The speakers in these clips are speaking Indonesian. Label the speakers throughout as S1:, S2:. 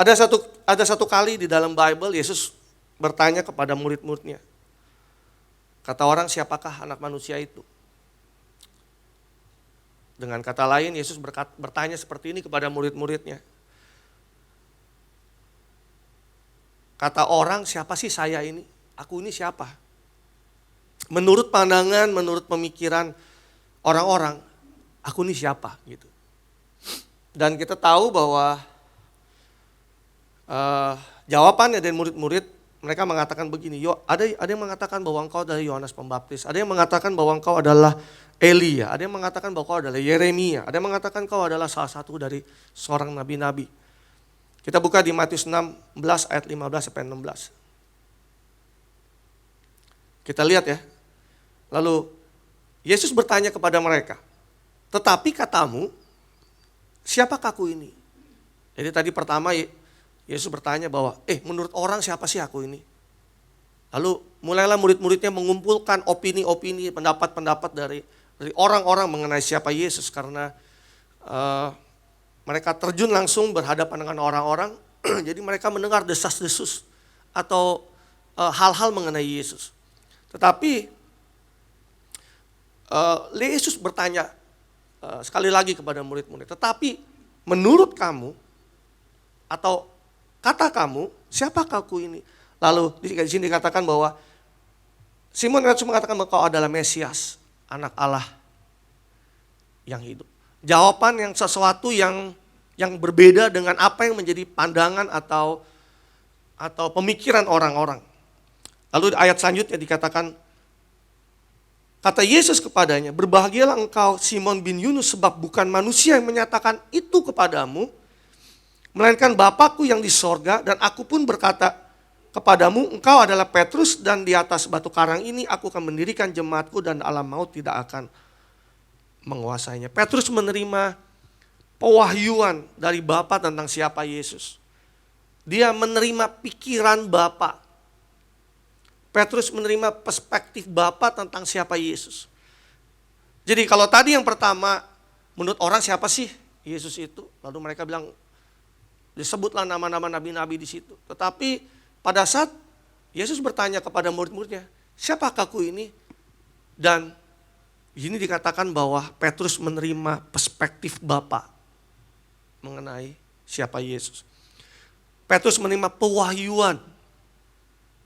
S1: Ada satu kali di dalam Bible Yesus bertanya kepada murid-muridnya. Kata orang, siapakah anak manusia itu? Dengan kata lain, Yesus bertanya seperti ini kepada murid-muridnya. Kata orang, siapa sih saya ini? Aku ini siapa? Menurut pandangan, menurut pemikiran orang-orang, aku ini siapa? Gitu. Dan kita tahu bahwa jawabannya dari murid-murid, mereka mengatakan begini, ada yang mengatakan bahwa engkau adalah Yohanes Pembaptis, ada yang mengatakan bahwa engkau adalah Elia, ada yang mengatakan bahwa engkau adalah Yeremia, ada yang mengatakan engkau adalah salah satu dari seorang nabi-nabi. Kita buka di Matius 16 ayat 15 sampai 16. Kita lihat ya. Lalu Yesus bertanya kepada mereka, tetapi katamu, siapakah aku ini? Jadi tadi pertama Yesus bertanya bahwa, menurut orang siapa sih aku ini? Lalu mulailah murid-muridnya mengumpulkan opini-opini, pendapat-pendapat dari orang-orang mengenai siapa Yesus. Karena mereka terjun langsung berhadapan dengan orang-orang, jadi mereka mendengar desas-desus atau hal-hal mengenai Yesus. Tetapi Yesus bertanya sekali lagi kepada murid-murid, tetapi menurut kamu atau kata kamu, siapakah aku ini? Lalu di sini dikatakan bahwa Simon Petrus mengatakan bahwa kau adalah Mesias, anak Allah yang hidup. Jawaban yang sesuatu yang berbeda dengan apa yang menjadi pandangan atau pemikiran orang-orang. Lalu di ayat selanjutnya dikatakan, kata Yesus kepadanya, berbahagialah engkau Simon bin Yunus, sebab bukan manusia yang menyatakan itu kepadamu, melainkan Bapakku yang di sorga. Dan aku pun berkata kepadamu, engkau adalah Petrus, dan di atas batu karang ini aku akan mendirikan jemaatku, dan alam maut tidak akan menguasainya. Petrus menerima pewahyuan dari Bapa tentang siapa Yesus. Dia menerima pikiran Bapa. Petrus menerima perspektif Bapa tentang siapa Yesus. Jadi kalau tadi yang pertama, menurut orang siapa sih Yesus itu? Lalu mereka bilang, disebutlah nama-nama nabi-nabi di situ. Tetapi pada saat Yesus bertanya kepada murid-muridnya, siapakah aku ini? Dan ini dikatakan bahwa Petrus menerima perspektif Bapa mengenai siapa Yesus. Petrus menerima pewahyuan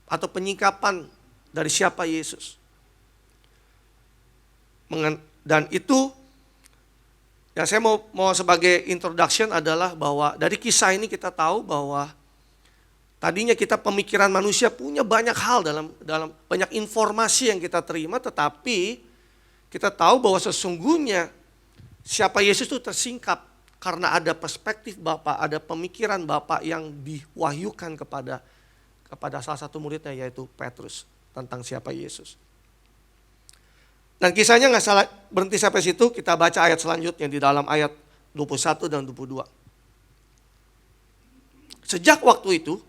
S1: atau penyikapan dari siapa Yesus. Dan itu yang saya mau sebagai introduction adalah bahwa dari kisah ini kita tahu bahwa tadinya kita pemikiran manusia punya banyak hal dalam banyak informasi yang kita terima, tetapi kita tahu bahwa sesungguhnya siapa Yesus itu tersingkap karena ada perspektif Bapa, ada pemikiran Bapa yang diwahyukan kepada salah satu muridnya, yaitu Petrus, tentang siapa Yesus. Dan kisahnya nggak salah berhenti sampai situ, kita baca ayat selanjutnya di dalam ayat 21 dan 22. Sejak waktu itu,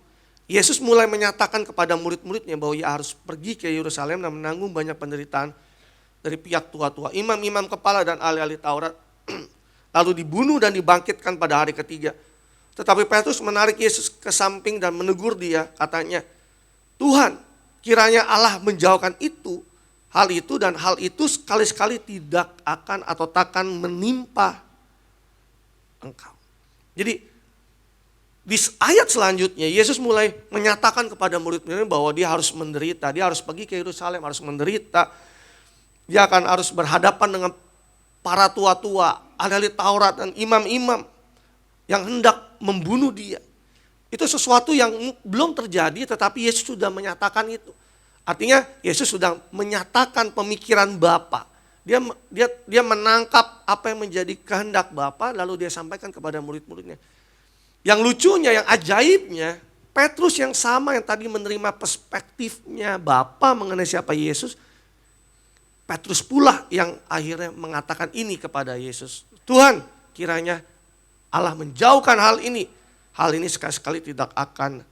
S1: Yesus mulai menyatakan kepada murid-muridnya bahwa ia harus pergi ke Yerusalem dan menanggung banyak penderitaan dari pihak tua-tua, imam-imam kepala dan ahli-ahli Taurat, lalu dibunuh dan dibangkitkan pada hari ketiga. Tetapi Petrus menarik Yesus ke samping dan menegur dia, katanya, Tuhan, kiranya Allah menjauhkan hal itu dan hal itu sekali-sekali tidak akan atau takkan menimpa engkau. Jadi di ayat selanjutnya Yesus mulai menyatakan kepada murid-muridnya bahwa dia harus menderita, dia harus pergi ke Yerusalem, harus menderita. Dia akan harus berhadapan dengan para tua-tua, ahli Taurat dan imam-imam yang hendak membunuh dia. Itu sesuatu yang belum terjadi, tetapi Yesus sudah menyatakan itu. Artinya Yesus sudah menyatakan pemikiran Bapa. Dia menangkap apa yang menjadi kehendak Bapa, lalu dia sampaikan kepada murid-muridnya. Yang lucunya, yang ajaibnya, Petrus yang sama yang tadi menerima perspektifnya Bapa mengenai siapa Yesus, Petrus pula yang akhirnya mengatakan ini kepada Yesus. Tuhan, kiranya Allah menjauhkan hal ini. Hal ini sekali-sekali tidak akan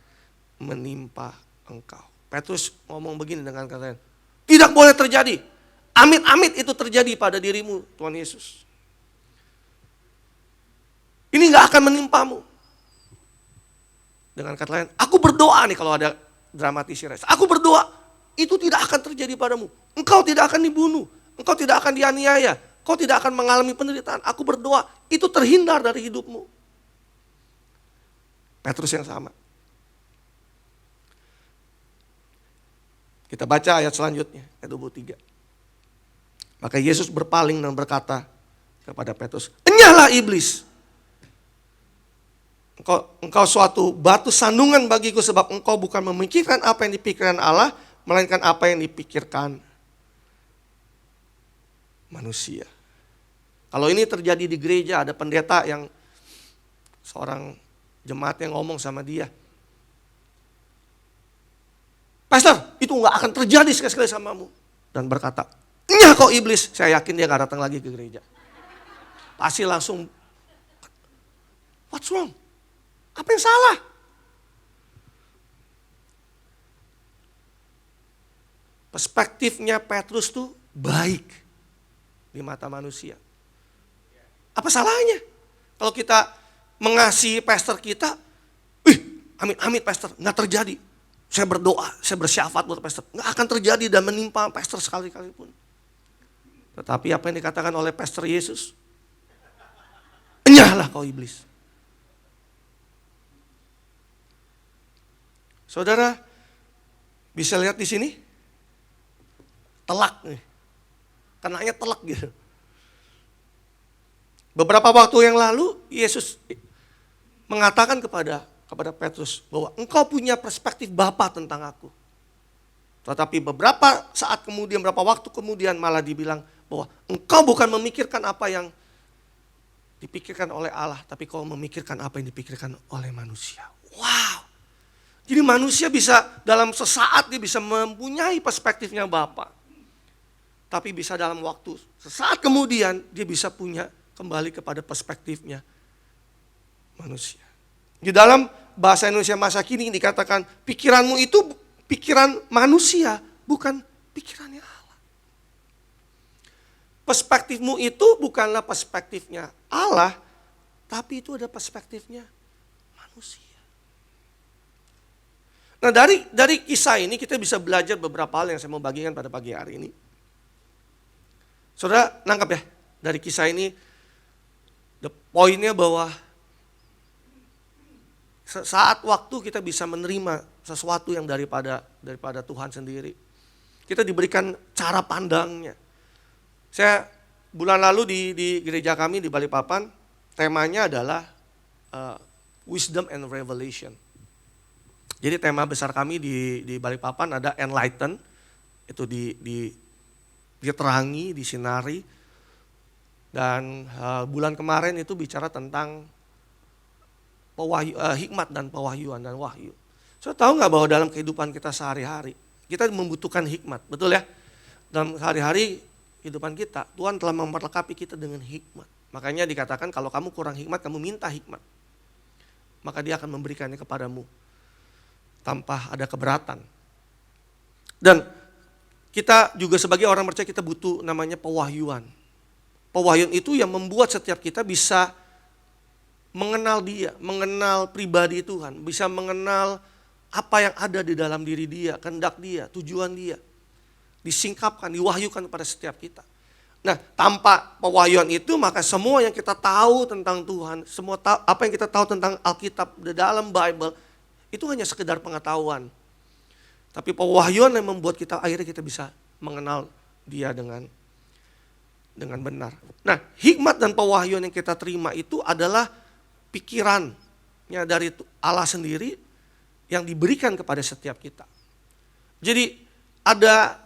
S1: menimpa engkau. Petrus ngomong begini dengan katanya, tidak boleh terjadi. Amit-amit itu terjadi pada dirimu, Tuhan Yesus. Ini gak akan menimpamu. Dengan kata lain, aku berdoa nih kalau ada dramatisir. Aku berdoa, itu tidak akan terjadi padamu. Engkau tidak akan dibunuh, engkau tidak akan dianiaya, engkau tidak akan mengalami penderitaan. Aku berdoa, itu terhindar dari hidupmu. Petrus yang sama. Kita baca ayat selanjutnya, ayat 23. Maka Yesus berpaling dan berkata kepada Petrus, enyahlah iblis. Engkau suatu batu sandungan bagiku sebab engkau bukan memikirkan apa yang dipikirkan Allah, melainkan apa yang dipikirkan manusia. Kalau ini terjadi di gereja, ada pendeta yang seorang jemaat yang ngomong sama dia, Pastor, itu gak akan terjadi sekali-sekali samamu. Dan berkata, enyah kau iblis. Saya yakin dia gak datang lagi ke gereja. Pasti langsung, what's wrong? Apa yang salah? Perspektifnya Petrus tuh baik di mata manusia. Apa salahnya? Kalau kita mengasihi pastor kita, amit-amit pastor, gak terjadi. Saya berdoa, saya bersyafaat buat pastor. Gak akan terjadi dan menimpa pastor sekali-kali pun. Tetapi apa yang dikatakan oleh pastor Yesus, enyahlah kau iblis. Saudara, bisa lihat di sini? Telak nih. Kenanya telak gitu. Beberapa waktu yang lalu, Yesus mengatakan kepada Petrus bahwa engkau punya perspektif Bapa tentang aku. Tetapi beberapa saat kemudian, beberapa waktu kemudian malah dibilang bahwa engkau bukan memikirkan apa yang dipikirkan oleh Allah, tapi kau memikirkan apa yang dipikirkan oleh manusia. Wow. Jadi manusia bisa dalam sesaat dia bisa mempunyai perspektifnya Bapa. Tapi bisa dalam waktu sesaat kemudian dia bisa punya kembali kepada perspektifnya manusia. Di dalam bahasa Indonesia masa kini dikatakan pikiranmu itu pikiran manusia, bukan pikirannya Allah. Perspektifmu itu bukanlah perspektifnya Allah, tapi itu ada perspektifnya manusia. Nah dari kisah ini kita bisa belajar beberapa hal yang saya mau bagikan pada pagi hari ini. Saudara nangkap ya, dari kisah ini poinnya bahwa saat waktu kita bisa menerima sesuatu yang daripada Tuhan sendiri. Kita diberikan cara pandangnya. Saya bulan lalu di gereja kami di Balikpapan, temanya adalah Wisdom and Revelation. Jadi tema besar kami di Balikpapan ada enlighten, itu diterangi, disinari. Dan bulan kemarin itu bicara tentang hikmat dan pewahyuan dan wahyu. Saya tahu nggak bahwa dalam kehidupan kita sehari-hari, kita membutuhkan hikmat, betul ya? Dalam sehari-hari kehidupan kita, Tuhan telah memperlengkapi kita dengan hikmat. Makanya dikatakan kalau kamu kurang hikmat, kamu minta hikmat. Maka dia akan memberikannya kepadamu tanpa ada keberatan. Dan kita juga sebagai orang percaya kita butuh namanya pewahyuan. Pewahyuan itu yang membuat setiap kita bisa mengenal dia, mengenal pribadi Tuhan, bisa mengenal apa yang ada di dalam diri dia, kehendak dia, tujuan dia. Disingkapkan, diwahyukan kepada setiap kita. Nah, tanpa pewahyuan itu maka semua yang kita tahu tentang Tuhan, apa yang kita tahu tentang Alkitab di dalam Bible, itu hanya sekedar pengetahuan. Tapi pewahyuan yang membuat kita akhirnya kita bisa mengenal dia dengan benar. Nah, hikmat dan pewahyuan yang kita terima itu adalah pikirannya dari Allah sendiri yang diberikan kepada setiap kita. Jadi ada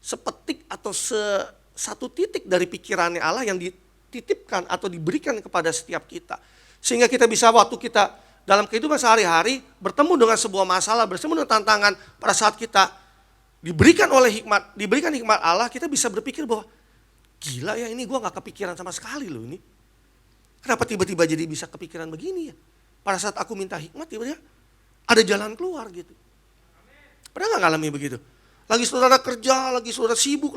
S1: sepetik atau satu titik dari pikirannya Allah yang dititipkan atau diberikan kepada setiap kita. Sehingga kita bisa waktu kita dalam kehidupan sehari-hari bertemu dengan sebuah masalah, bertemu dengan tantangan, pada saat kita diberikan hikmat Allah, kita bisa berpikir bahwa gila ya, ini gue gak kepikiran sama sekali loh ini. Kenapa tiba-tiba jadi bisa kepikiran begini ya? Pada saat aku minta hikmat, tiba-tiba ada jalan keluar gitu. Pernah gak ngalami begitu? Lagi saudara kerja, lagi saudara sibuk,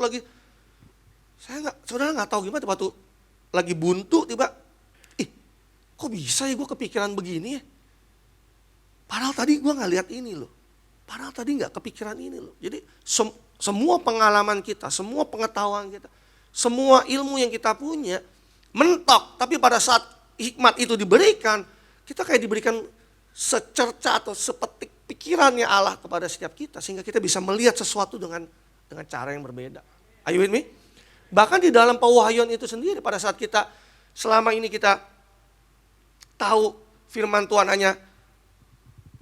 S1: saudara gak tahu gimana waktu lagi buntu tiba, kok bisa ya gue kepikiran begini ya? Padahal tadi gue gak lihat ini loh. Padahal tadi gak kepikiran ini loh. Jadi semua pengalaman kita, semua pengetahuan kita, semua ilmu yang kita punya mentok. Tapi pada saat hikmat itu diberikan, kita kayak diberikan secerca atau sepetik pikirannya Allah kepada setiap kita. Sehingga kita bisa melihat sesuatu dengan cara yang berbeda. Are you with me? Bahkan di dalam pewahyuan itu sendiri pada saat kita selama ini kita tahu firman Tuhan hanya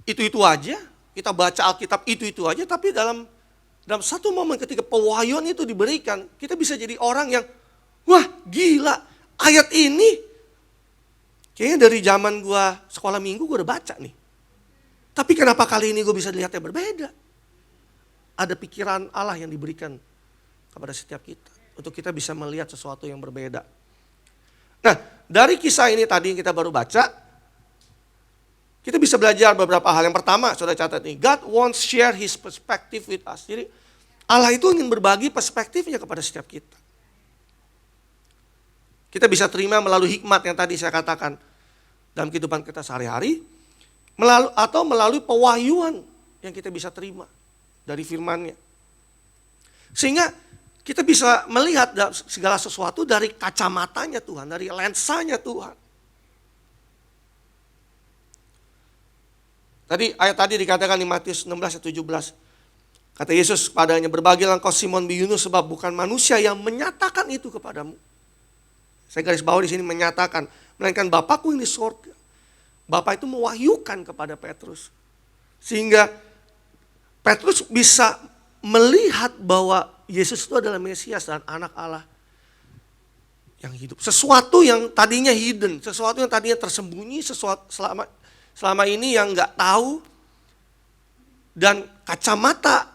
S1: itu-itu aja, kita baca Alkitab itu-itu aja, tapi dalam satu momen ketika pewahyuan itu diberikan, kita bisa jadi orang yang, wah gila, ayat ini kayaknya dari zaman gua sekolah minggu gua udah baca nih. Tapi kenapa kali ini gue bisa lihatnya berbeda? Ada pikiran Allah yang diberikan kepada setiap kita, untuk kita bisa melihat sesuatu yang berbeda. Nah, dari kisah ini tadi yang kita baru baca, kita bisa belajar beberapa hal. Yang pertama, saudara catat nih, God wants share his perspective with us. Jadi Allah itu ingin berbagi perspektifnya kepada setiap kita. Kita bisa terima melalui hikmat yang tadi saya katakan dalam kehidupan kita sehari-hari, melalui pewahyuan yang kita bisa terima dari firman-Nya. Sehingga kita bisa melihat segala sesuatu dari kacamatanya Tuhan, dari lensanya Tuhan. Ayat tadi dikatakan di Matius 16 ayat 17. Kata Yesus kepadanya, berbahagialah engkau Simon bin Yunus, sebab bukan manusia yang menyatakan itu kepadamu. Saya garis bawah di sini menyatakan, melainkan Bapakku yang di surga. Bapa itu mewahyukan kepada Petrus. Sehingga Petrus bisa melihat bahwa Yesus itu adalah Mesias dan anak Allah yang hidup. Sesuatu yang tadinya hidden, sesuatu yang tadinya tersembunyi, sesuatu selama ini yang gak tahu. Dan kacamata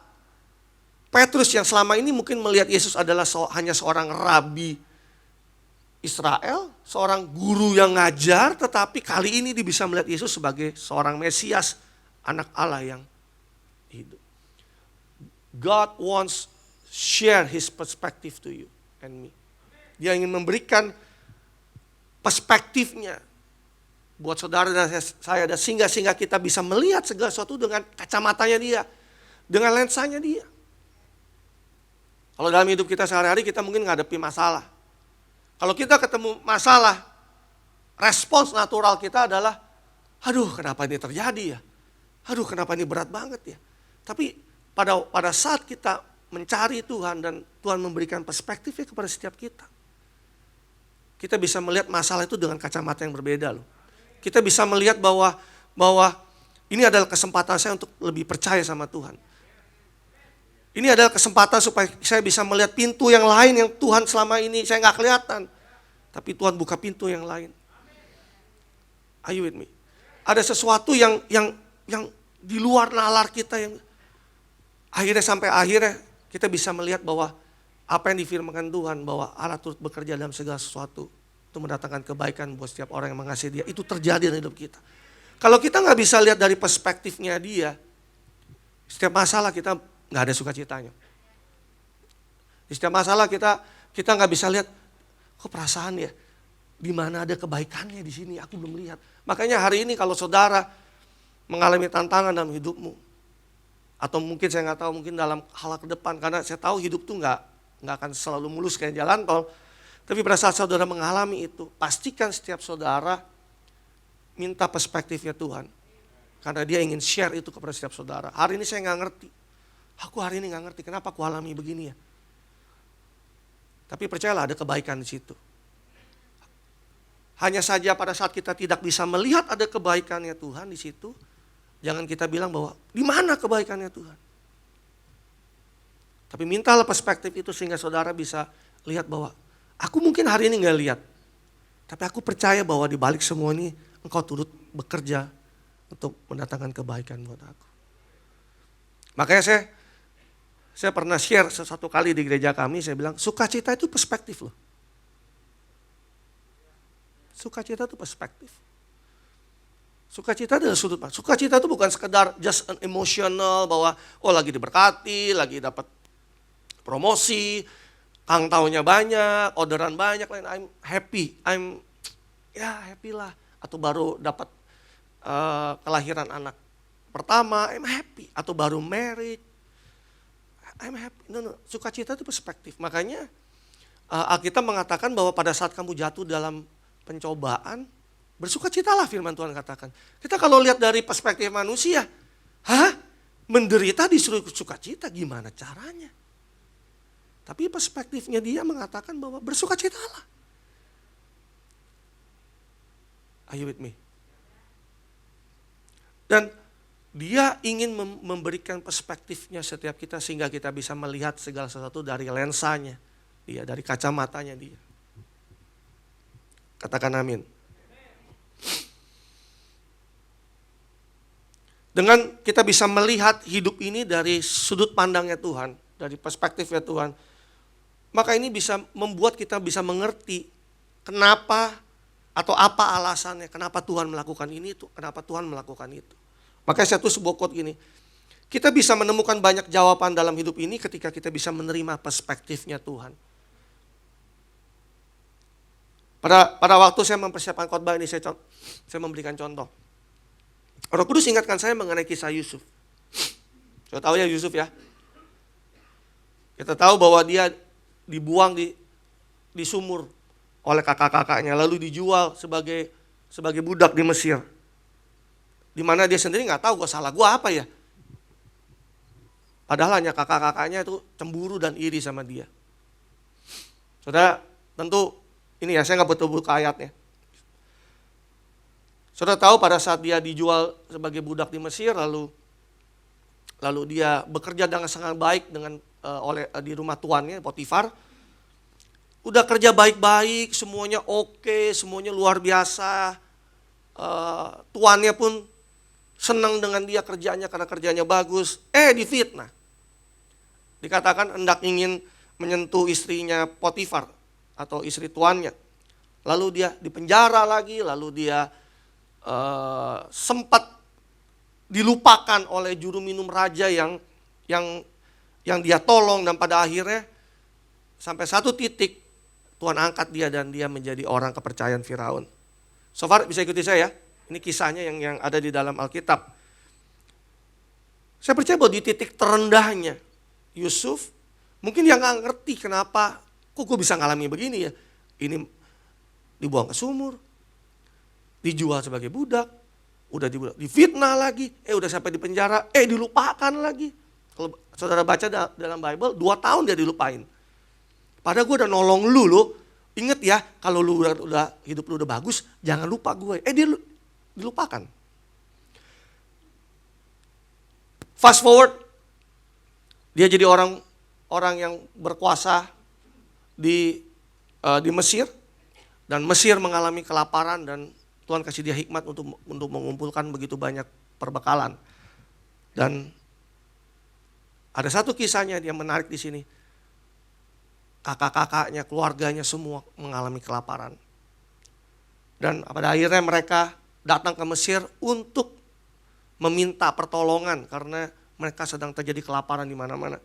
S1: Petrus yang selama ini mungkin melihat Yesus adalah hanya seorang rabi Israel, seorang guru yang ngajar, tetapi kali ini dia bisa melihat Yesus sebagai seorang Mesias, anak Allah yang hidup. God wants share his perspective to you and me. Dia ingin memberikan perspektifnya buat saudara dan saya, sehingga kita bisa melihat segala sesuatu dengan kacamatanya dia, dengan lensanya dia. Kalau dalam hidup kita sehari-hari kita mungkin menghadapi masalah. Kalau kita ketemu masalah, respons natural kita adalah, aduh kenapa ini terjadi ya? Aduh kenapa ini berat banget ya? Tapi pada saat kita mencari Tuhan dan Tuhan memberikan perspektifnya kepada setiap kita, kita bisa melihat masalah itu dengan kacamata yang berbeda loh. Kita bisa melihat bahwa ini adalah kesempatan saya untuk lebih percaya sama Tuhan. Ini adalah kesempatan supaya saya bisa melihat pintu yang lain yang Tuhan selama ini saya nggak kelihatan. Tapi Tuhan buka pintu yang lain. Are you with me? Ada sesuatu yang di luar nalar kita yang sampai akhirnya kita bisa melihat bahwa apa yang difirmankan Tuhan, bahwa Allah turut bekerja dalam segala sesuatu untuk mendatangkan kebaikan buat setiap orang yang mengasihi Dia. Itu terjadi dalam hidup kita. Kalau kita nggak bisa lihat dari perspektifnya Dia, setiap masalah kita nggak ada sukacitanya. Di setiap masalah kita nggak bisa lihat, kok perasaan ya, di mana ada kebaikannya di sini, aku belum lihat. Makanya hari ini kalau saudara mengalami tantangan dalam hidupmu, atau mungkin saya nggak tahu, mungkin dalam hal ke depan, karena saya tahu hidup tuh nggak akan selalu mulus kayak jalan tol. Tapi pada saat saudara mengalami itu, pastikan setiap saudara minta perspektifnya Tuhan, karena Dia ingin share itu kepada setiap saudara. Hari ini saya nggak ngerti. Aku hari ini gak ngerti kenapa aku alami begini ya. Tapi percayalah ada kebaikan di situ. Hanya saja pada saat kita tidak bisa melihat ada kebaikannya Tuhan di situ, jangan kita bilang bahwa di mana kebaikannya Tuhan. Tapi mintalah perspektif itu sehingga saudara bisa lihat bahwa aku mungkin hari ini gak lihat. Tapi aku percaya bahwa di balik semua ini Engkau turut bekerja untuk mendatangkan kebaikan buat aku. Makanya saya pernah share sesuatu kali di gereja kami, saya bilang sukacita itu perspektif loh. Sukacita itu perspektif. Sukacita adalah sudut pandang. Sukacita itu bukan sekedar just an emotional bahwa lagi diberkati, lagi dapat promosi, angpaunya banyak, orderan banyak, I'm happy. Happy lah. atau baru dapat kelahiran anak pertama, I'm happy. Atau baru married, I'm happy. No, sukacita itu perspektif. Makanya Alkitab mengatakan bahwa pada saat kamu jatuh dalam pencobaan, bersukacitalah firman Tuhan katakan. Kita kalau lihat dari perspektif manusia, menderita disuruh sukacita, gimana caranya? Tapi perspektifnya dia mengatakan bahwa bersukacitalah. Are you with me? Dan dia ingin memberikan perspektifnya setiap kita sehingga kita bisa melihat segala sesuatu dari lensanya dia, dari kacamatanya dia. Katakan amin. Dengan kita bisa melihat hidup ini dari sudut pandangnya Tuhan, dari perspektifnya Tuhan, maka ini bisa membuat kita bisa mengerti kenapa atau apa alasannya, kenapa Tuhan melakukan ini, kenapa Tuhan melakukan itu. Makanya saya tuh sebuah quote gini, kita bisa menemukan banyak jawaban dalam hidup ini ketika kita bisa menerima perspektifnya Tuhan. Pada waktu saya mempersiapkan khotbah ini, saya memberikan contoh. Roh Kudus ingatkan saya mengenai kisah Yusuf. Saya tahu ya Yusuf ya. Kita tahu bahwa dia dibuang di sumur oleh kakak-kakaknya, lalu dijual sebagai budak di Mesir. Di mana dia sendiri nggak tahu salah gue apa ya. Padahal hanya kakak-kakaknya itu cemburu dan iri sama dia. Saudara, tentu ini ya saya nggak betul-betul ke ayatnya. Saudara tahu pada saat dia dijual sebagai budak di Mesir, lalu dia bekerja dengan sangat baik di rumah tuannya Potifar. Udah kerja baik-baik, semuanya oke, semuanya luar biasa. Tuannya pun senang dengan dia kerjanya karena kerjanya bagus. Difitnah. Dikatakan hendak ingin menyentuh istrinya Potifar atau istri tuannya. Lalu dia dipenjara lagi, lalu dia sempat dilupakan oleh juru minum raja yang dia tolong, dan pada akhirnya sampai satu titik Tuhan angkat dia dan dia menjadi orang kepercayaan Firaun. So far bisa ikuti saya ya. Ini kisahnya yang ada di dalam Alkitab. Saya percaya bahwa di titik terendahnya Yusuf, mungkin dia nggak ngerti kenapa, kok gue bisa ngalami begini ya. Ini dibuang ke sumur, dijual sebagai budak, udah difitnah lagi, udah sampai di penjara, dilupakan lagi. Kalau saudara baca dalam Bible, 2 tahun dia dilupain. Padahal gue udah nolong lu loh. Ingat ya, kalau lu udah hidup lu udah bagus, jangan lupa gue. Dia dilupakan. Fast forward, dia jadi orang yang berkuasa di Mesir, dan Mesir mengalami kelaparan dan Tuhan kasih dia hikmat untuk mengumpulkan begitu banyak perbekalan. Dan ada satu kisahnya dia menarik di sini. Kakak-kakaknya, keluarganya semua mengalami kelaparan. Dan pada akhirnya mereka datang ke Mesir untuk meminta pertolongan karena mereka sedang terjadi kelaparan di mana-mana.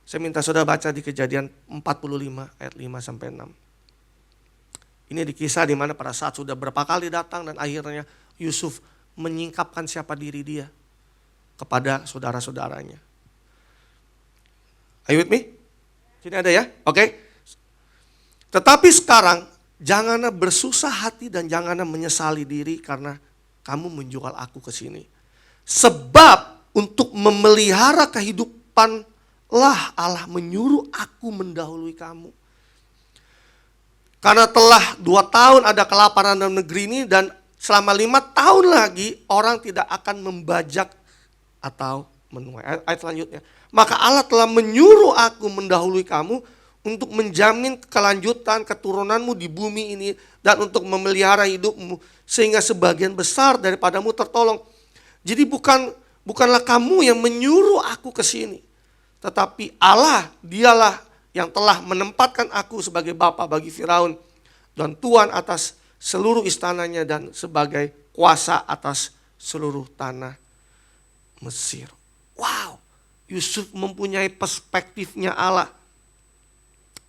S1: Saya minta saudara baca di Kejadian 45 ayat 5 sampai 6. Ini di kisah di mana pada saat sudah berapa kali datang dan akhirnya Yusuf menyingkapkan siapa diri dia kepada saudara-saudaranya. Are you with me? Sini ada ya? Oke. Tetapi sekarang janganlah bersusah hati dan janganlah menyesali diri karena kamu menjual aku ke sini. Sebab untuk memelihara kehidupan lah Allah menyuruh aku mendahului kamu. Karena telah 2 tahun ada kelaparan dalam negeri ini dan selama 5 tahun lagi orang tidak akan membajak atau menuai. Ayat selanjutnya. Maka Allah telah menyuruh aku mendahului kamu untuk menjamin kelanjutan keturunanmu di bumi ini dan untuk memelihara hidupmu sehingga sebagian besar daripadamu tertolong. Jadi bukanlah kamu yang menyuruh aku ke sini, tetapi Allah, dialah yang telah menempatkan aku sebagai bapa bagi Firaun dan tuan atas seluruh istananya dan sebagai kuasa atas seluruh tanah Mesir. Wow, Yusuf mempunyai perspektifnya Allah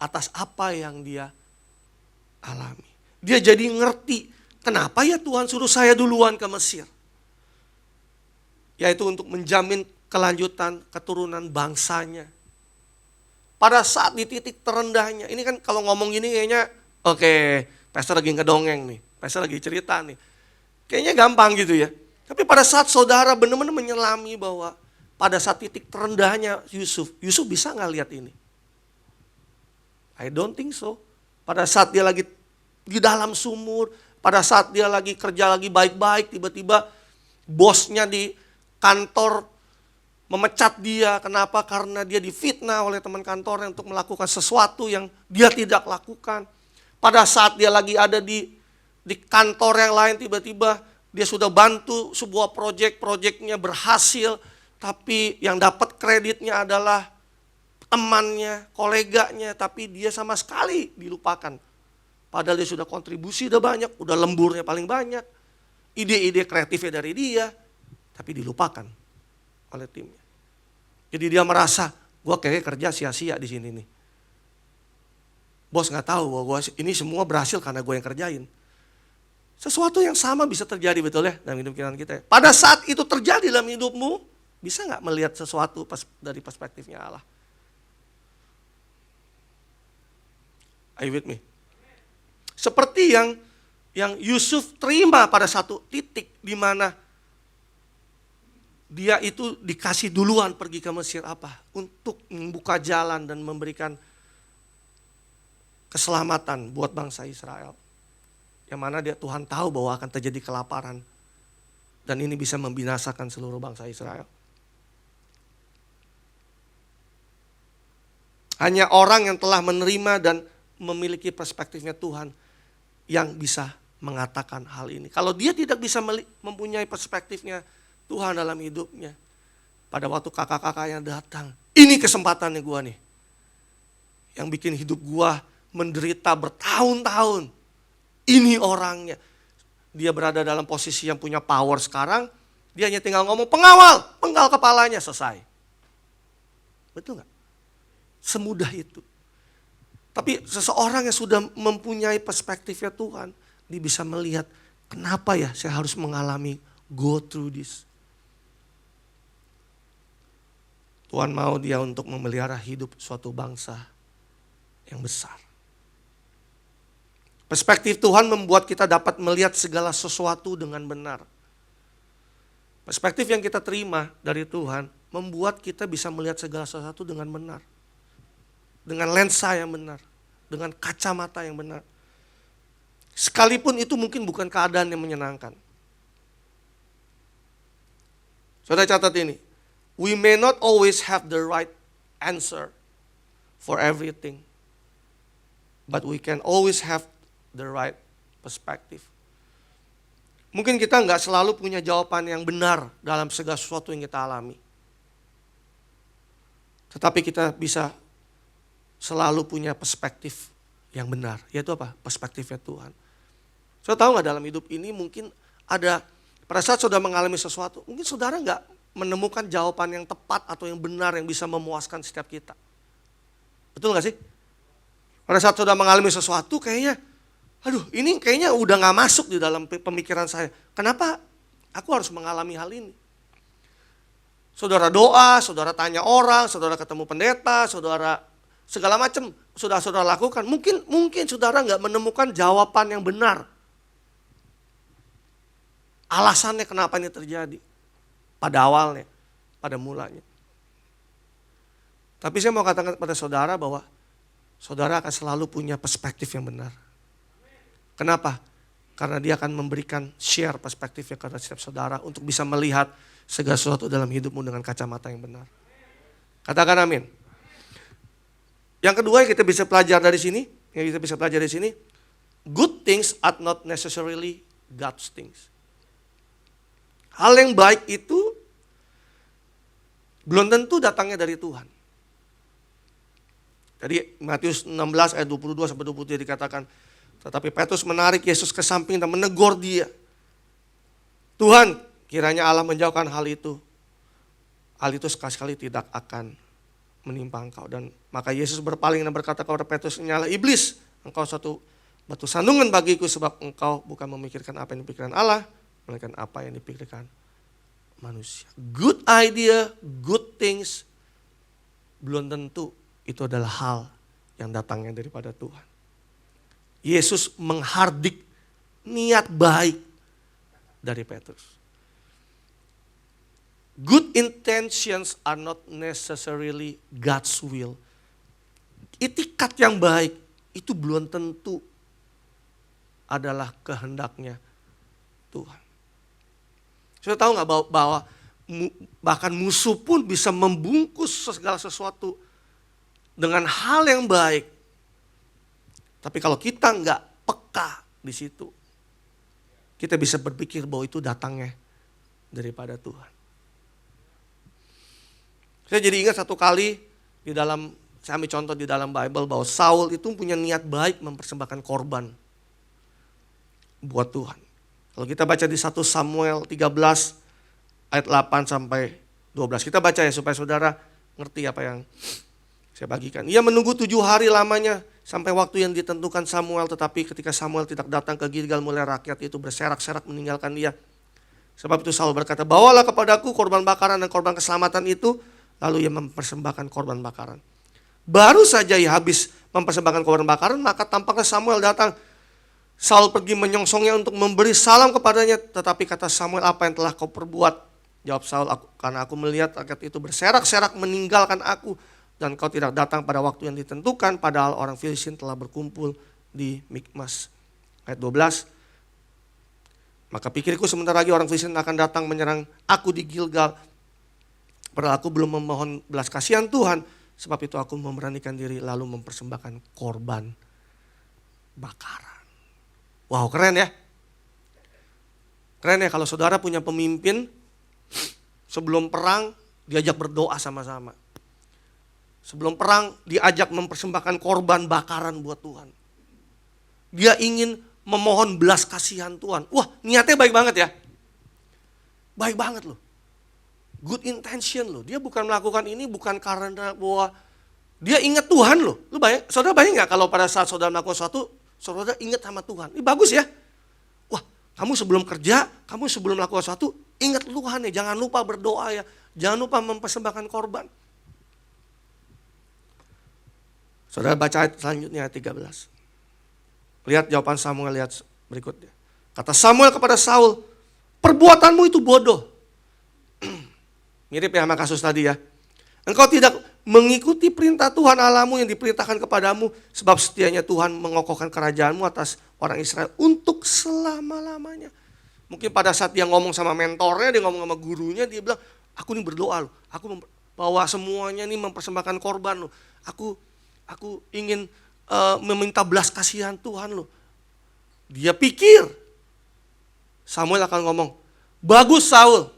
S1: atas apa yang dia alami. Dia jadi ngerti kenapa ya Tuhan suruh saya duluan ke Mesir? Yaitu untuk menjamin kelanjutan keturunan bangsanya. Pada saat di titik terendahnya, ini kan kalau ngomong gini kayaknya, oke, pastor lagi ngedongeng nih, pastor lagi cerita nih. Kayaknya gampang gitu ya. Tapi pada saat saudara benar-benar menyelami bahwa pada saat titik terendahnya Yusuf bisa nggak lihat ini? I don't think so. Pada saat dia lagi di dalam sumur, pada saat dia lagi kerja lagi baik-baik, tiba-tiba bosnya di kantor memecat dia. Kenapa? Karena dia difitnah oleh teman kantornya untuk melakukan sesuatu yang dia tidak lakukan. Pada saat dia lagi ada di kantor yang lain, tiba-tiba dia sudah bantu sebuah proyeknya berhasil, tapi yang dapat kreditnya adalah temannya, koleganya, tapi dia sama sekali dilupakan. Padahal dia sudah kontribusi udah banyak, udah lemburnya paling banyak, ide-ide kreatifnya dari dia, tapi dilupakan oleh timnya. Jadi dia merasa, gue kayaknya kerja sia-sia di sini nih. Bos nggak tahu bahwa ini semua berhasil karena gue yang kerjain. Sesuatu yang sama bisa terjadi, betul ya, dalam hidup kita. Pada saat itu terjadi dalam hidupmu, bisa nggak melihat sesuatu dari perspektifnya Allah? Are you with me? Seperti yang Yusuf terima pada satu titik di mana dia itu dikasih duluan pergi ke Mesir apa? Untuk membuka jalan dan memberikan keselamatan buat bangsa Israel. Yang mana Tuhan tahu bahwa akan terjadi kelaparan. Dan ini bisa membinasakan seluruh bangsa Israel. Hanya orang yang telah menerima dan memiliki perspektifnya Tuhan yang bisa mengatakan hal ini. Kalau dia tidak bisa mempunyai perspektifnya Tuhan dalam hidupnya. Pada waktu kakak-kakaknya datang, ini kesempatannya gua nih. Yang bikin hidup gua menderita bertahun-tahun. Ini orangnya. Dia berada dalam posisi yang punya power sekarang. Dia hanya tinggal ngomong pengawal, penggal kepalanya, selesai. Betul gak? Semudah itu. Tapi seseorang yang sudah mempunyai perspektifnya Tuhan, dia bisa melihat kenapa ya saya harus mengalami go through this. Tuhan mau dia untuk memelihara hidup suatu bangsa yang besar. Perspektif Tuhan membuat kita dapat melihat segala sesuatu dengan benar. Perspektif yang kita terima dari Tuhan membuat kita bisa melihat segala sesuatu dengan benar. Dengan lensa yang benar. Dengan kacamata yang benar. Sekalipun itu mungkin bukan keadaan yang menyenangkan. Saudara catat ini. We may not always have the right answer for everything. But we can always have the right perspective. Mungkin kita nggak selalu punya jawaban yang benar dalam segala sesuatu yang kita alami. Tetapi kita bisa selalu punya perspektif yang benar. Yaitu apa? Perspektifnya Tuhan. Saudara tahu nggak dalam hidup ini mungkin ada, pada saat saudara mengalami sesuatu, mungkin saudara nggak menemukan jawaban yang tepat atau yang benar yang bisa memuaskan setiap kita. Betul nggak sih? Pada saat saudara mengalami sesuatu kayaknya, aduh ini kayaknya udah gak masuk di dalam pemikiran saya. Kenapa aku harus mengalami hal ini? Saudara doa, saudara tanya orang, saudara ketemu pendeta, saudara segala macam saudara lakukan. Mungkin saudara gak menemukan jawaban yang benar. Alasannya kenapa ini terjadi. Pada awalnya, pada mulanya. Tapi saya mau katakan kepada saudara bahwa saudara akan selalu punya perspektif yang benar. Kenapa? Karena dia akan memberikan share perspektifnya kepada setiap saudara untuk bisa melihat segala sesuatu dalam hidupmu dengan kacamata yang benar. Katakan amin. Yang kedua yang kita bisa pelajari dari sini, good things are not necessarily God's things. Hal yang baik itu belum tentu datangnya dari Tuhan. Jadi Matius 16 ayat 22 sampai 23 dikatakan, tetapi Petrus menarik Yesus ke samping dan menegur dia. Tuhan, kiranya Allah menjauhkan hal itu. Hal itu sekali-kali tidak akan menimpa engkau. Dan maka Yesus berpaling dan berkata kepada Petrus, "Nyala iblis, engkau satu batu sandungan bagiku sebab engkau bukan memikirkan apa yang dipikirkan Allah, melainkan apa yang dipikirkan manusia. Good idea, good things, belum tentu itu adalah hal yang datangnya daripada Tuhan. Yesus menghardik niat baik dari Petrus. Good intentions are not necessarily God's will. Itikat yang baik itu belum tentu adalah kehendaknya Tuhan. Sudah tahu nggak bahwa bahkan musuh pun bisa membungkus segala sesuatu dengan hal yang baik. Tapi kalau kita nggak peka di situ, kita bisa berpikir bahwa itu datangnya daripada Tuhan. Saya jadi ingat satu kali saya ambil contoh di dalam Bible bahwa Saul itu punya niat baik mempersembahkan korban buat Tuhan. Kalau kita baca di 1 Samuel 13 ayat 8 sampai 12. Kita baca ya supaya saudara ngerti apa yang saya bagikan. Ia menunggu 7 hari lamanya sampai waktu yang ditentukan Samuel. Tetapi ketika Samuel tidak datang ke Gilgal, mulai rakyat itu berserak-serak meninggalkan dia. Sebab itu Saul berkata, bawalah kepadaku korban bakaran dan korban keselamatan itu. Lalu ia mempersembahkan korban bakaran. Baru saja ia habis mempersembahkan korban bakaran, maka tampaknya Samuel datang. Saul pergi menyongsongnya untuk memberi salam kepadanya. Tetapi kata Samuel, apa yang telah kau perbuat? Jawab Saul, karena aku melihat rakyat itu berserak-serak meninggalkan aku. Dan kau tidak datang pada waktu yang ditentukan, padahal orang Filistin telah berkumpul di Mikmas. Ayat 12. Maka pikirku sebentar lagi orang Filistin akan datang menyerang aku di Gilgal. Padahal aku belum memohon belas kasihan Tuhan. Sebab itu aku memberanikan diri lalu mempersembahkan korban bakaran. Wow, keren ya. Keren ya kalau saudara punya pemimpin, sebelum perang diajak berdoa sama-sama. Sebelum perang diajak mempersembahkan korban bakaran buat Tuhan. Dia ingin memohon belas kasihan Tuhan. Wah, niatnya baik banget ya. Baik banget loh. Good intention loh. Dia bukan melakukan ini bukan karena bahwa dia ingat Tuhan loh. Saudara bayang gak kalau pada saat saudara melakukan sesuatu, saudara ingat sama Tuhan. Ini bagus ya. Wah, kamu sebelum kerja, kamu sebelum melakukan sesuatu, ingat Tuhan ya. Jangan lupa berdoa ya. Jangan lupa mempersembahkan korban. Saudara baca ayat selanjutnya ayat 13. Lihat jawaban Samuel, lihat berikutnya. Kata Samuel kepada Saul, perbuatanmu itu bodoh. Mirip ya sama kasus tadi ya. Engkau tidak mengikuti perintah Tuhan Allahmu yang diperintahkan kepadamu. Sebab setianya Tuhan mengokohkan kerajaanmu atas orang Israel untuk selama-lamanya. Mungkin pada saat dia ngomong sama mentornya, dia ngomong sama gurunya, dia bilang, aku ini berdoa loh. Aku bawa semuanya ini mempersembahkan korban loh. Aku ingin meminta belas kasihan Tuhan loh. Dia pikir Samuel akan ngomong, bagus Saul.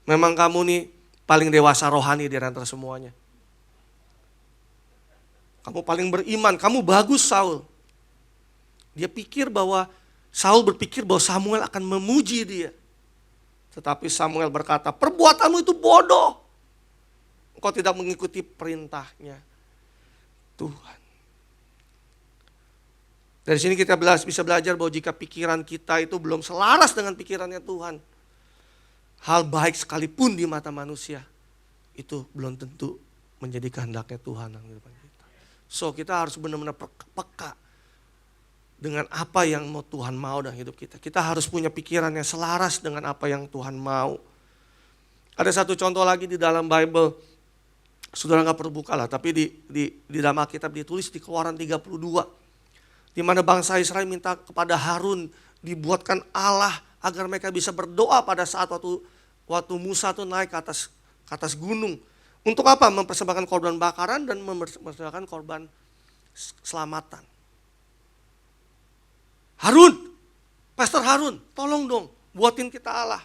S1: Memang kamu nih paling dewasa rohani di antara semuanya. Kamu paling beriman, kamu bagus Saul. Dia pikir bahwa, Saul berpikir bahwa Samuel akan memuji dia. Tetapi Samuel berkata, perbuatanmu itu bodoh. Engkau tidak mengikuti perintahnya Tuhan. Dari sini kita bisa belajar bahwa jika pikiran kita itu belum selaras dengan pikirannya Tuhan, hal baik sekalipun di mata manusia, itu belum tentu menjadi kehendaknya Tuhan dalam kehidupan kita. So kita harus benar-benar peka dengan apa yang mau Tuhan mau dalam hidup kita. Kita harus punya pikiran yang selaras dengan apa yang Tuhan mau. Ada satu contoh lagi di dalam Bible, saudara nggak perlu buka lah, tapi di dalam Alkitab ditulis di Keluaran 32. Di mana bangsa Israel minta kepada Harun dibuatkan Allah agar mereka bisa berdoa pada saat waktu Musa tuh naik ke atas gunung. Untuk apa? Mempersembahkan korban bakaran dan mempersembahkan korban keselamatan. Harun, Pastor Harun, tolong dong buatin kita Allah.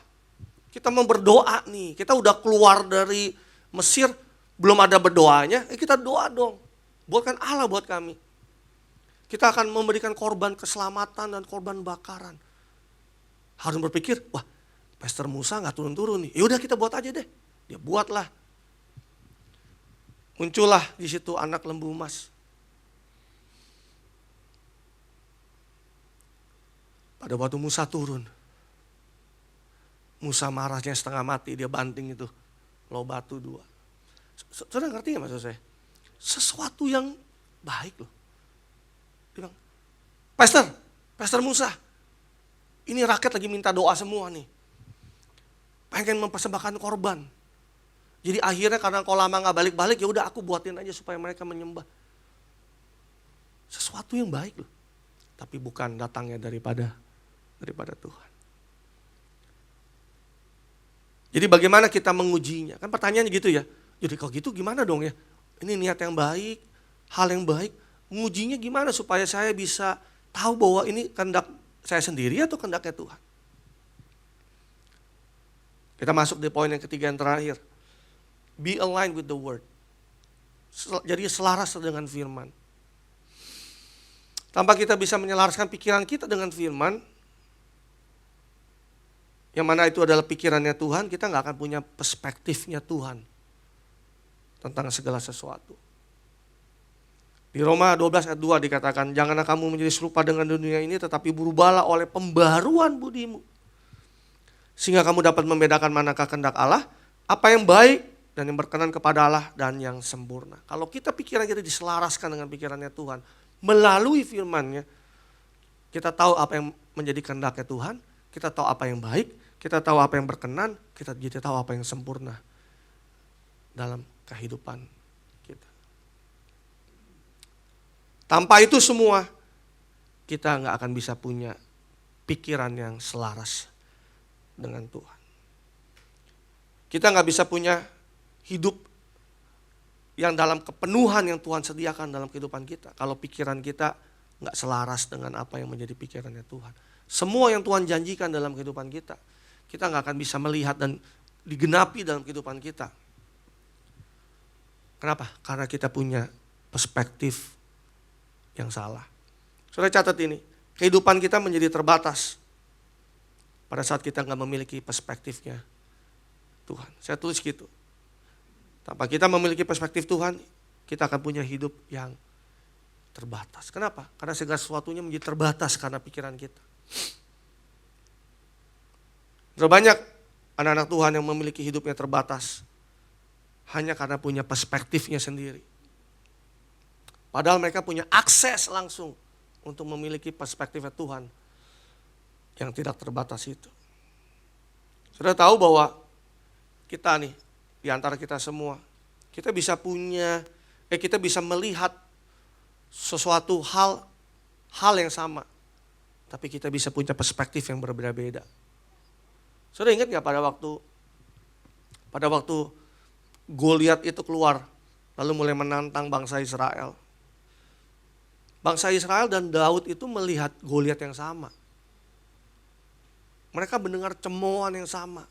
S1: Kita mau berdoa nih, kita udah keluar dari Mesir, belum ada berdoanya, kita doa dong. Buatkan Allah buat kami. Kita akan memberikan korban keselamatan dan korban bakaran. Harun berpikir, wah Pastor Musa gak turun-turun nih. Yaudah kita buat aja deh. Dia buatlah. Muncullah di situ anak lembu emas. Pada waktu Musa turun, Musa marahnya setengah mati, dia banting itu loh batu 2. Saudara ngerti gak maksud saya? Sesuatu yang baik loh. Dia bilang, Pastor Musa, ini rakyat lagi minta doa semua nih. Pengen mempersembahkan korban. Jadi akhirnya karena kau lama gak balik-balik, ya udah aku buatin aja supaya mereka menyembah. Sesuatu yang baik loh. Tapi bukan datangnya daripada Tuhan. Jadi bagaimana kita mengujinya? Kan pertanyaannya gitu ya. Jadi kalau gitu gimana dong ya? Ini niat yang baik, hal yang baik. Mengujinya gimana supaya saya bisa tahu bahwa ini kehendak saya sendiri atau kehendaknya Tuhan? Kita masuk di poin yang ketiga yang terakhir. Be aligned with the word. Jadi selaras dengan firman. Tanpa kita bisa menyelaraskan pikiran kita dengan firman, yang mana itu adalah pikirannya Tuhan, kita gak akan punya perspektifnya Tuhan tentang segala sesuatu. Di Roma 12 ayat 2 dikatakan, janganlah kamu menjadi serupa dengan dunia ini, tetapi berubahlah oleh pembaruan budimu. Sehingga kamu dapat membedakan manakah kehendak Allah, apa yang baik dan yang berkenan kepada Allah dan yang sempurna. Kalau kita pikiran kita diselaraskan dengan pikirannya Tuhan, melalui firman-Nya, kita tahu apa yang menjadi kehendaknya Tuhan, kita tahu apa yang baik, kita tahu apa yang berkenan, kita jadi tahu apa yang sempurna dalam kehidupan kita. Tanpa itu semua, kita nggak akan bisa punya pikiran yang selaras dengan Tuhan. Kita nggak bisa punya hidup yang dalam kepenuhan yang Tuhan sediakan dalam kehidupan kita. Kalau pikiran kita nggak selaras dengan apa yang menjadi pikirannya Tuhan. Semua yang Tuhan janjikan dalam kehidupan kita, kita nggak akan bisa melihat dan digenapi dalam kehidupan kita. Kenapa? Karena kita punya perspektif yang salah. Saudara catat ini, kehidupan kita menjadi terbatas pada saat kita nggak memiliki perspektifnya Tuhan. Saya tulis gitu. Tanpa kita memiliki perspektif Tuhan, kita akan punya hidup yang terbatas. Kenapa? Karena segala sesuatunya menjadi terbatas karena pikiran kita. Terbanyak anak-anak Tuhan yang memiliki hidupnya terbatas hanya karena punya perspektifnya sendiri. Padahal mereka punya akses langsung untuk memiliki perspektifnya Tuhan yang tidak terbatas itu. Sudah tahu bahwa kita nih, di antara kita semua, kita bisa melihat sesuatu hal yang sama, tapi kita bisa punya perspektif yang berbeda-beda. Sudah ingat nggak pada waktu Goliat itu keluar, lalu mulai menantang bangsa Israel. Bangsa Israel dan Daud itu melihat Goliat yang sama. Mereka mendengar cemoohan yang sama.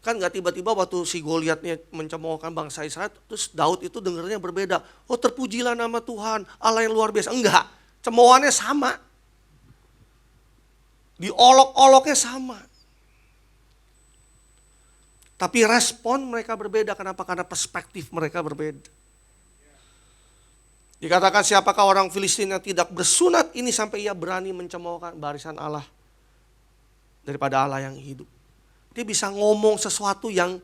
S1: Kan gak tiba-tiba waktu si Goliatnya mencemoohkan bangsa Israel, terus Daud itu dengarnya berbeda. Oh, terpujilah nama Tuhan, Allah yang luar biasa. Enggak, cemoohannya sama. Diolok-oloknya sama. Tapi respon mereka berbeda. Kenapa? Karena perspektif mereka berbeda. Dikatakan siapakah orang Filistin yang tidak bersunat ini sampai ia berani mencemoohkan barisan Allah daripada Allah yang hidup. Dia bisa ngomong sesuatu yang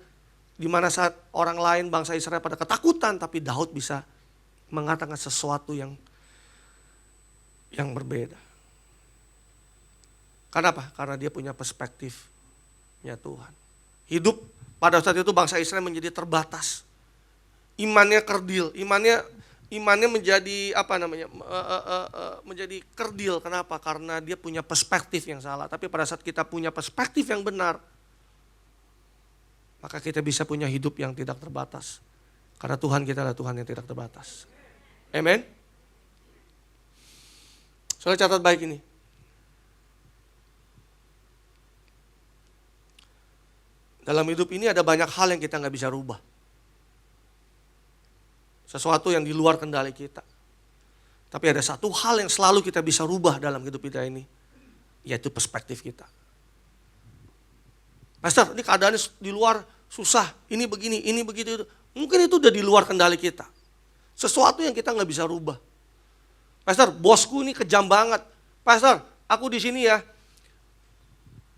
S1: dimana saat orang lain bangsa Israel pada ketakutan, tapi Daud bisa mengatakan sesuatu yang berbeda. Kenapa? Karena dia punya perspektifnya Tuhan. Hidup pada saat itu bangsa Israel menjadi terbatas. Imannya kerdil, imannya menjadi menjadi kerdil. Kenapa? Karena dia punya perspektif yang salah. Tapi pada saat kita punya perspektif yang benar, maka kita bisa punya hidup yang tidak terbatas. Karena Tuhan kita adalah Tuhan yang tidak terbatas. Amen. Soalnya catat baik ini. Dalam hidup ini ada banyak hal yang kita gak bisa rubah. Sesuatu yang di luar kendali kita. Tapi ada satu hal yang selalu kita bisa rubah dalam hidup kita ini. Yaitu perspektif kita. Pastor, ini keadaannya di luar susah, ini begini, ini begitu. Mungkin itu udah di luar kendali kita. Sesuatu yang kita gak bisa rubah. Pastor, bosku ini kejam banget. Pastor, aku di sini ya,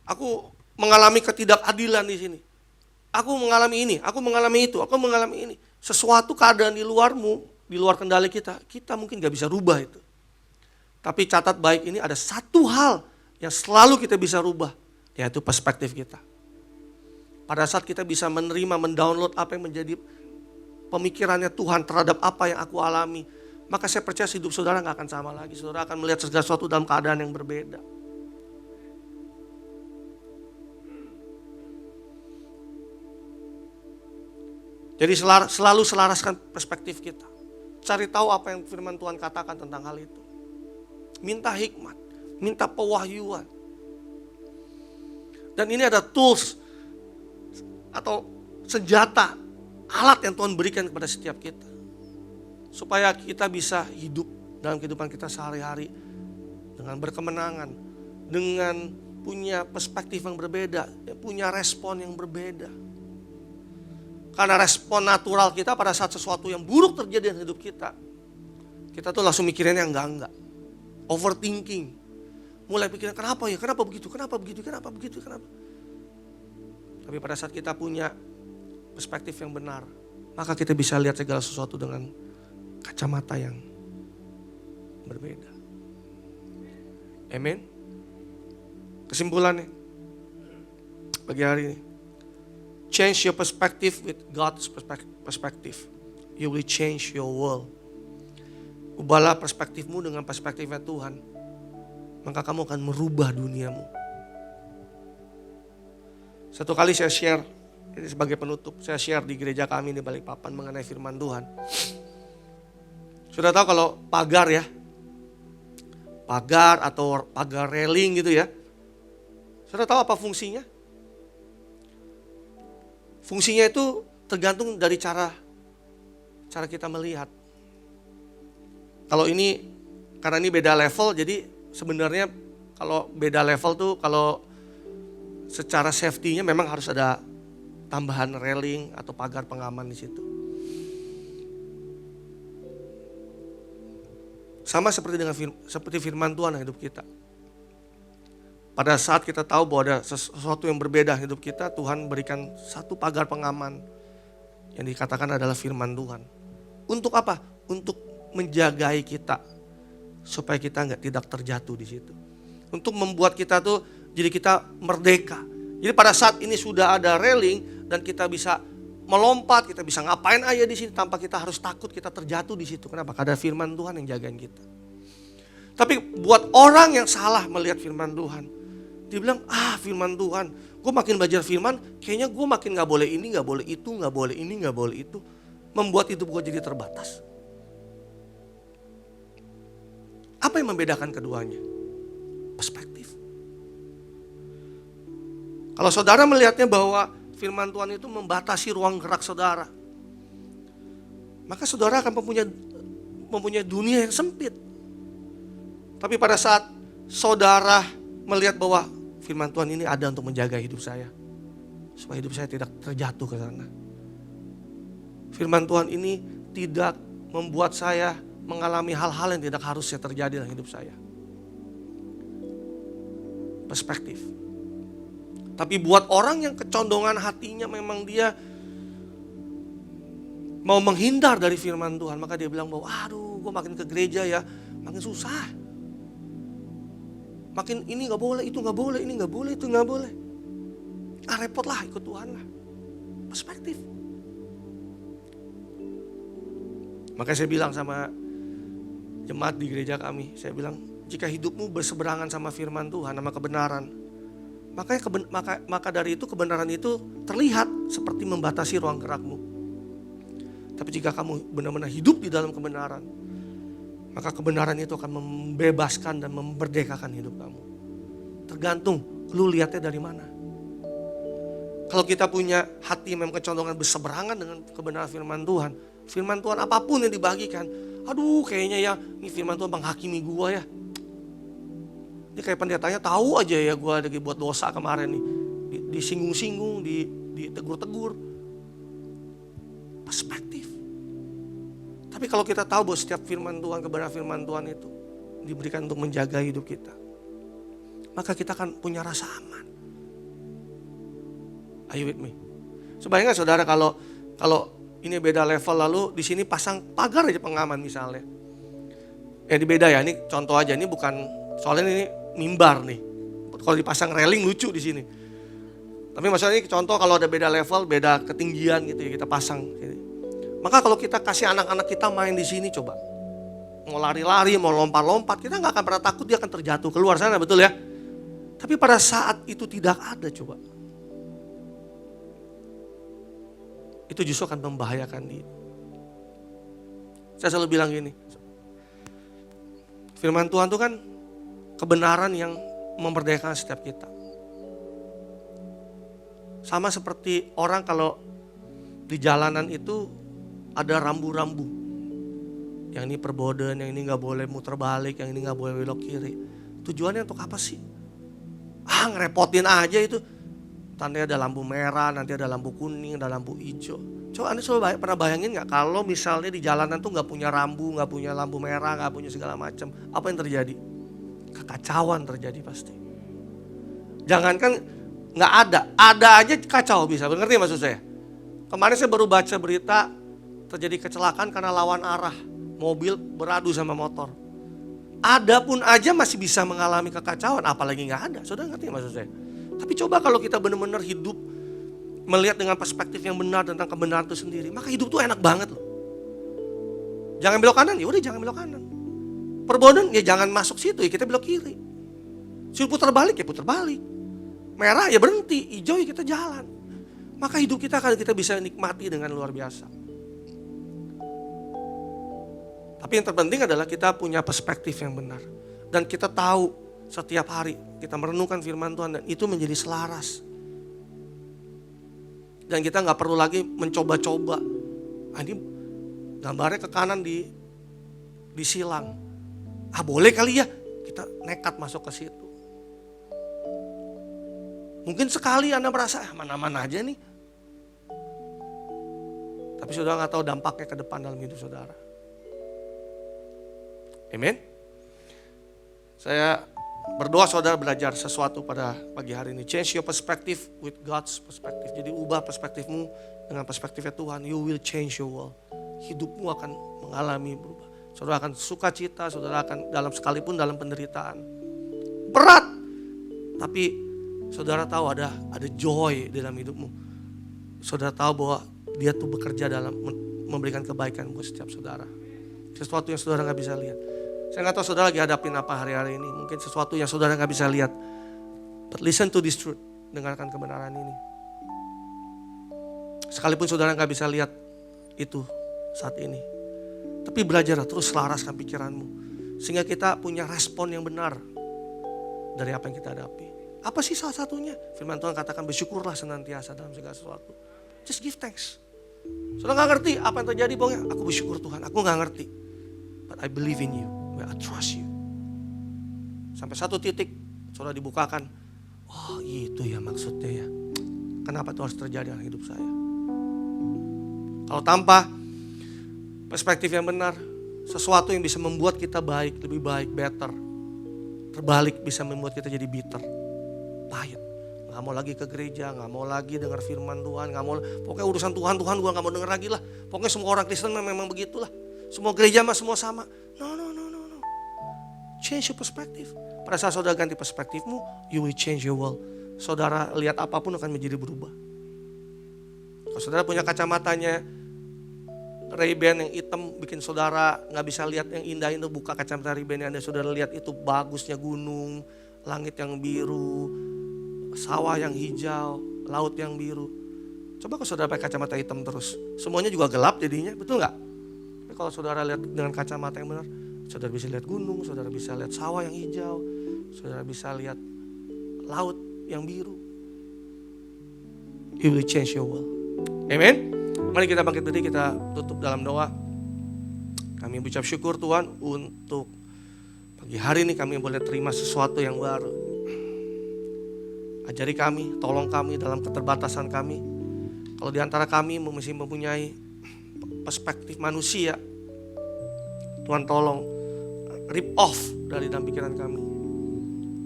S1: aku mengalami ketidakadilan di sini. Aku mengalami ini, aku mengalami itu, aku mengalami ini. Sesuatu keadaan di luarmu, di luar kendali kita mungkin gak bisa rubah itu. Tapi catat baik, ini ada satu hal yang selalu kita bisa rubah, yaitu perspektif kita. Pada saat kita bisa menerima, mendownload apa yang menjadi pemikirannya Tuhan terhadap apa yang aku alami, maka saya percaya hidup saudara gak akan sama lagi. Saudara akan melihat segala sesuatu dalam keadaan yang berbeda. Jadi selalu selaraskan perspektif kita. Cari tahu apa yang firman Tuhan katakan tentang hal itu. Minta hikmat, minta pewahyuan. Dan ini ada tools atau senjata, alat yang Tuhan berikan kepada setiap kita. Supaya kita bisa hidup dalam kehidupan kita sehari-hari dengan berkemenangan, dengan punya perspektif yang berbeda, punya respon yang berbeda. Karena respon natural kita pada saat sesuatu yang buruk terjadi dalam hidup kita tuh langsung mikirin yang enggak. Overthinking. Mulai pikiran kenapa ya, kenapa begitu, kenapa begitu, kenapa begitu, kenapa. Tapi pada saat kita punya perspektif yang benar, maka kita bisa lihat segala sesuatu dengan kacamata yang berbeda. Amin. Kesimpulannya bagi hari ini, change your perspective with God's perspective. You will change your world. Ubahlah perspektifmu dengan perspektifnya Tuhan. Maka kamu akan merubah duniamu. Satu kali saya share, ini sebagai penutup, saya share di gereja kami di Balikpapan mengenai firman Tuhan. Sudah tahu kalau pagar ya, pagar atau pagar railing gitu ya. Sudah tahu apa fungsinya? Fungsinya itu tergantung dari cara kita melihat. Kalau ini, karena ini beda level, jadi sebenarnya kalau beda level tuh, kalau secara safety-nya memang harus ada tambahan railing atau pagar pengaman di situ. Sama seperti firman Tuhan yang hidup kita. Pada saat kita tahu bahwa ada sesuatu yang berbeda hidup kita, Tuhan berikan satu pagar pengaman yang dikatakan adalah firman Tuhan. Untuk apa? Untuk menjagai kita supaya kita tidak terjatuh di situ. Untuk membuat kita tuh jadi kita merdeka. Jadi pada saat ini sudah ada railing dan kita bisa melompat, kita bisa ngapain aja di sini tanpa kita harus takut kita terjatuh di situ. Kenapa? Karena ada firman Tuhan yang jagain kita. Tapi buat orang yang salah melihat firman Tuhan, dia bilang, firman Tuhan, gue makin belajar firman, kayaknya gue makin gak boleh ini, gak boleh itu, gak boleh ini, gak boleh itu. Membuat hidup gue jadi terbatas. Apa yang membedakan keduanya? Perspektif. Kalau saudara melihatnya bahwa firman Tuhan itu membatasi ruang gerak saudara, maka saudara akan mempunyai dunia yang sempit. Tapi pada saat saudara melihat bahwa firman Tuhan ini ada untuk menjaga hidup saya, supaya hidup saya tidak terjatuh ke sana. Firman Tuhan ini tidak membuat saya mengalami hal-hal yang tidak harusnya terjadi dalam hidup saya. Perspektif. Tapi buat orang yang kecondongan hatinya memang dia mau menghindar dari firman Tuhan, maka dia bilang bahwa gue makin ke gereja ya, makin susah. Makin ini gak boleh, itu gak boleh, ini gak boleh, itu gak boleh. Repot lah, ikut Tuhan lah. Perspektif. Makanya saya bilang sama jemaat di gereja kami, saya bilang, jika hidupmu berseberangan sama firman Tuhan, sama kebenaran, maka dari itu kebenaran itu terlihat seperti membatasi ruang gerakmu. Tapi jika kamu benar-benar hidup di dalam kebenaran, maka kebenaran itu akan membebaskan dan memerdekakan hidup kamu. Tergantung lu lihatnya dari mana. Kalau kita punya hati memang kecondongan berseberangan dengan kebenaran firman Tuhan apapun yang dibagikan, kayaknya ya ini firman Tuhan menghakimi gua ya. Ini kayak pendetanya tahu aja ya gua lagi buat dosa kemarin nih, disinggung-singgung, ditegur-tegur. Perspektif. Tapi kalau kita tahu bahwa setiap firman Tuhan, kebenaran firman Tuhan itu diberikan untuk menjaga hidup kita, maka kita akan punya rasa aman. Are you with me? Sebayangkan saudara kalau ini beda level, lalu di sini pasang pagar aja pengaman misalnya. Ini beda ya, ini contoh aja, ini bukan, soalnya ini mimbar nih. Kalau dipasang railing lucu di sini. Tapi maksudnya ini contoh kalau ada beda level, beda ketinggian gitu ya, kita pasang. Maka kalau kita kasih anak-anak kita main di sini coba. Mau lari-lari, mau lompat-lompat, kita gak akan pernah takut dia akan terjatuh keluar sana, betul ya? Tapi pada saat itu tidak ada coba. Itu justru akan membahayakan dia. Saya selalu bilang gini, firman Tuhan itu kan kebenaran yang memerdekakan setiap kita. Sama seperti orang kalau di jalanan itu ada rambu-rambu. Yang ini perboden, yang ini gak boleh muter balik, yang ini gak boleh belok kiri. Tujuannya untuk apa sih? Ngerepotin aja itu. Nanti ada lampu merah, nanti ada lampu kuning, ada lampu hijau. Coba Anda pernah bayangin gak kalau misalnya di jalanan tuh gak punya rambu, gak punya lampu merah, gak punya segala macam. Apa yang terjadi? Kekacauan terjadi pasti. Jangankan nggak ada aja kacau bisa, ngerti maksud saya? Kemarin saya baru baca berita terjadi kecelakaan karena lawan arah, mobil beradu sama motor. Ada pun aja masih bisa mengalami kekacauan, apalagi nggak ada. Saudara ngerti maksud saya? Tapi coba kalau kita benar-benar hidup melihat dengan perspektif yang benar tentang kebenaran itu sendiri, maka hidup tuh enak banget loh. Jangan belok kanan, ya udah jangan belok kanan. Perboden ya jangan masuk situ, ya kita belok kiri. Suruh putar balik ya putar balik. Merah ya berhenti, hijau ya kita jalan. Maka hidup kita akan kita bisa nikmati dengan luar biasa. Tapi yang terpenting adalah kita punya perspektif yang benar. Dan kita tahu setiap hari kita merenungkan firman Tuhan dan itu menjadi selaras. Dan kita gak perlu lagi mencoba-coba. Ini gambarnya ke kanan disilang. Boleh kali ya, kita nekat masuk ke situ. Mungkin sekali Anda merasa mana-mana aja nih. Tapi saudara gak tahu dampaknya ke depan dalam hidup saudara. Amin. Saya berdoa saudara belajar sesuatu pada pagi hari ini. Change your perspective with God's perspective. Jadi ubah perspektifmu dengan perspektifnya Tuhan. You will change your world. Hidupmu akan mengalami berubah. Saudara akan sukacita, saudara akan sekalipun dalam penderitaan. Berat. Tapi saudara tahu ada joy dalam hidupmu. Saudara tahu bahwa dia tuh bekerja dalam memberikan kebaikan buat setiap saudara. Sesuatu yang saudara gak bisa lihat. Saya gak tahu saudara lagi hadapin apa hari-hari ini. Mungkin sesuatu yang saudara gak bisa lihat. But listen to this truth. Dengarkan kebenaran ini. Sekalipun saudara gak bisa lihat itu saat ini. Tapi belajarlah terus selaraskan pikiranmu. Sehingga kita punya respon yang benar dari apa yang kita hadapi. Apa sih salah satunya? Firman Tuhan katakan bersyukurlah senantiasa dalam segala sesuatu. Just give thanks. Saudara gak ngerti apa yang terjadi, pokoknya aku bersyukur Tuhan, aku gak ngerti. But I believe in you, I trust you. Sampai satu titik, saudara dibukakan. Oh itu ya maksudnya ya. Kenapa itu harus terjadi dalam hidup saya? Kalau tanpa perspektif yang benar, sesuatu yang bisa membuat kita baik, lebih baik, better. Terbalik bisa membuat kita jadi bitter. Pahit, gak mau lagi ke gereja, gak mau lagi dengar firman Tuhan, gak mau, pokoknya urusan Tuhan gue gak mau dengar lagi lah. Pokoknya semua orang Kristen memang begitulah. Semua gereja mah semua sama. No. Change your perspective. Pada saat saudara ganti perspektifmu, you will change your world. Saudara lihat apapun akan menjadi berubah. Kalau saudara punya kacamatanya Ray-Ban yang hitam bikin saudara gak bisa lihat yang indah itu, buka kacamata Ray-Ban yang Anda saudara lihat itu bagusnya gunung, langit yang biru, sawah yang hijau, laut yang biru. Coba kalau saudara pakai kacamata hitam terus, semuanya juga gelap jadinya, betul gak? Tapi kalau saudara lihat dengan kacamata yang benar, saudara bisa lihat gunung, saudara bisa lihat sawah yang hijau, saudara bisa lihat laut yang biru. He will change your world. Amen. Mari kita bangkit berdiri, kita tutup dalam doa. Kami ucap syukur Tuhan untuk pagi hari ini kami boleh terima sesuatu yang baru. Ajari kami, tolong kami dalam keterbatasan kami. Kalau di antara kami masih mempunyai perspektif manusia, Tuhan tolong rip off dari dalam pikiran kami.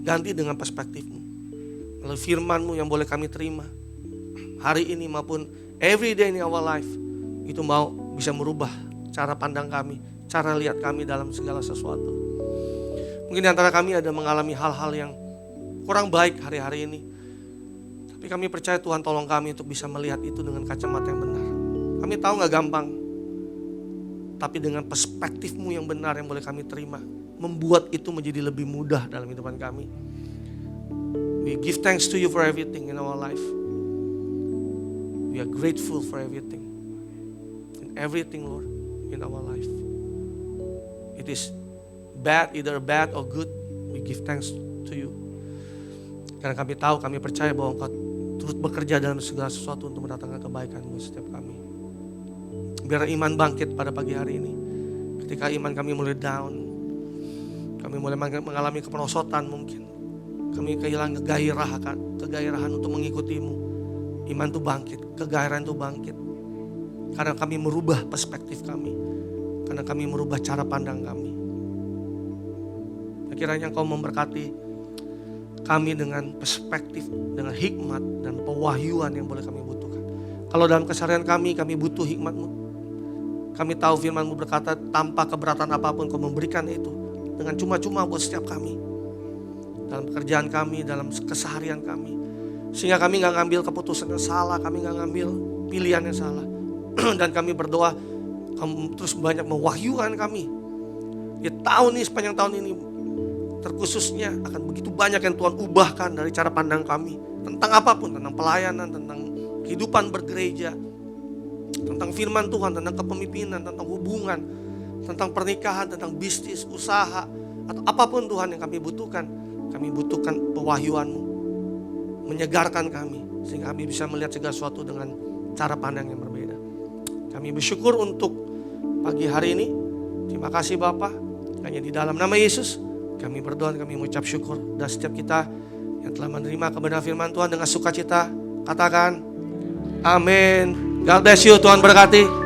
S1: ganti dengan perspektifmu. Lalu firman-Mu yang boleh kami terima hari ini maupun every day in our life, itu mau bisa merubah cara pandang kami, cara lihat kami dalam segala sesuatu. Mungkin di antara kami ada mengalami hal-hal yang kurang baik hari-hari ini, tapi kami percaya Tuhan tolong kami untuk bisa melihat itu dengan kacamata yang benar. Kami tahu gak gampang, tapi dengan perspektif-Mu yang benar yang boleh kami terima, membuat itu menjadi lebih mudah dalam kehidupan kami. We give thanks to You for everything in our life. We are grateful for everything. In everything, Lord, in our life. It is bad, either bad or good, we give thanks to You. Karena kami tahu, kami percaya bahwa Engkau terus bekerja dalam segala sesuatu untuk mendatangkan kebaikan buat setiap kami. Biar iman bangkit pada pagi hari ini. Ketika iman kami mulai down, kami mulai mengalami kemerosotan mungkin, kami kehilangan kegairahan untuk mengikuti-Mu. Iman itu bangkit, kegairahan itu bangkit. Karena kami merubah perspektif kami. Karena kami merubah cara pandang kami. Kiranya Engkau memberkati kami dengan perspektif, dengan hikmat dan pewahyuan yang boleh kami butuhkan. Kalau dalam keseharian kami butuh hikmat-Mu. Kami tahu firman-Mu berkata, tanpa keberatan apapun Kau memberikan itu dengan cuma-cuma buat setiap kami. Dalam pekerjaan kami, dalam keseharian kami. Sehingga kami gak ngambil keputusan yang salah, kami gak ngambil pilihan yang salah. Dan kami berdoa, Kamu terus banyak mewahyukan kami. Di tahun ini, sepanjang tahun ini, terkhususnya akan begitu banyak yang Tuhan ubahkan dari cara pandang kami. Tentang apapun, tentang pelayanan, tentang kehidupan bergereja, tentang firman Tuhan, tentang kepemimpinan, tentang hubungan, tentang pernikahan, tentang bisnis, usaha, atau apapun Tuhan yang kami butuhkan. Kami butuhkan pewahyuan-Mu, menyegarkan kami, sehingga kami bisa melihat segala sesuatu dengan cara pandang yang berbeda. Kami bersyukur untuk pagi hari ini. Terima kasih Bapa. Hanya di dalam nama Yesus kami berdoa, kami mengucap syukur. Dan setiap kita yang telah menerima kebenaran firman Tuhan dengan sukacita, katakan amin. God bless you, Tuhan berkati.